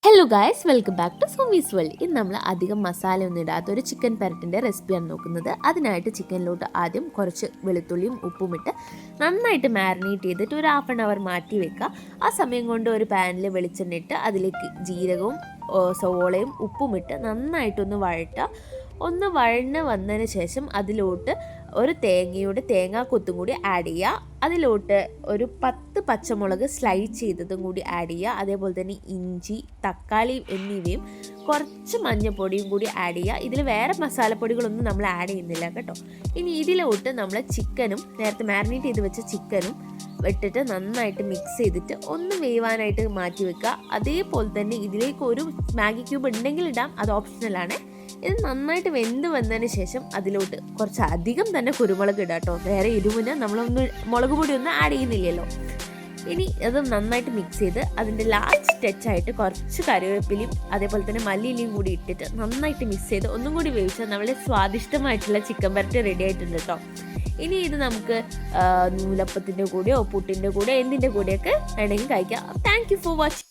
Hello guys, welcome back to Sumi's world. ഇന്ന് നമ്മൾ അധികം മസാല ഒന്നും ഇടാത്ത ഒരു ചിക്കൻ പെരട്ടിൻ്റെ റെസിപ്പിയാണ് നോക്കുന്നത്. അതിനായിട്ട് ചിക്കനിലോട്ട് ആദ്യം കുറച്ച് വെളുത്തുള്ളിയും ഉപ്പും ഇട്ട് നന്നായിട്ട് മാരിനേറ്റ് ചെയ്തിട്ട് ഒരു ഹാഫ് ആൻ അവർ മാറ്റി വെക്കുക. ആ സമയം കൊണ്ട് ഒരു പാനിൽ വെളിച്ചെണ്ണ ഇട്ട് അതിലേക്ക് ജീരകവും സവോളയും ഉപ്പും ഇട്ട് നന്നായിട്ടൊന്ന് വഴറ്റുക. ഒന്ന് വഴന്ന് വന്നതിന് ശേഷം അതിലോട്ട് ഒരു തേങ്ങാക്കൊത്തും കൂടി ആഡ് ചെയ്യുക. അതിലോട്ട് ഒരു 10 പച്ചമുളക് സ്ലൈസ് ചെയ്തതും കൂടി ആഡ് ചെയ്യുക. അതേപോലെ തന്നെ ഇഞ്ചി, തക്കാളി എന്നിവയും കുറച്ച് മഞ്ഞൾപ്പൊടിയും കൂടി ആഡ് ചെയ്യുക. ഇതിൽ വേറെ മസാലപ്പൊടികളൊന്നും നമ്മൾ ആഡ് ചെയ്യുന്നില്ല കേട്ടോ. ഇനി ഇതിലോട്ട് നമ്മൾ നേരത്തെ മാരിനേറ്റ് ചെയ്ത് വെച്ച ചിക്കനും ഇട്ടിട്ട് നന്നായിട്ട് മിക്സ് ചെയ്തിട്ട് ഒന്ന് വേവാനായിട്ട് മാറ്റി വെക്കുക. അതേപോലെ തന്നെ ഇതിലേക്ക് ഒരു മാഗി ക്യൂബ് ഉണ്ടെങ്കിൽ ഇടാം, അത് ഓപ്ഷണലാണ്. ഇത് നന്നായിട്ട് വെന്ത് വന്നതിന് ശേഷം അതിലോട്ട് കുറച്ച് അധികം തന്നെ കുരുമുളക് ഇടാം കേട്ടോ. വേറെ എരിവിന് നമ്മളൊന്നും മുളക് പൊടി ഒന്നും ആഡ് ചെയ്യുന്നില്ലല്ലോ. ഇനി അത് നന്നായിട്ട് മിക്സ് ചെയ്ത് അതിൻ്റെ ലാസ്റ്റ് ടച്ചായിട്ട് കുറച്ച് കറിവേപ്പിലയും അതേപോലെ തന്നെ മല്ലിയിലയും കൂടി ഇട്ടിട്ട് നന്നായിട്ട് മിക്സ് ചെയ്ത് ഒന്നും കൂടി വേവിച്ചാൽ നമ്മുടെ സ്വാദിഷ്ടമായിട്ടുള്ള ചിക്കൻ വരട്ടി റെഡി ആയിട്ടുണ്ട് കേട്ടോ. ഇനി ഇത് നമുക്ക് നൂലപ്പത്തിൻ്റെ കൂടെയോ പുട്ടിൻ്റെ കൂടെയോ എന്തിൻ്റെ കൂടെയൊക്കെ വേണമെങ്കിൽ കഴിക്കാം. Thank you for watching.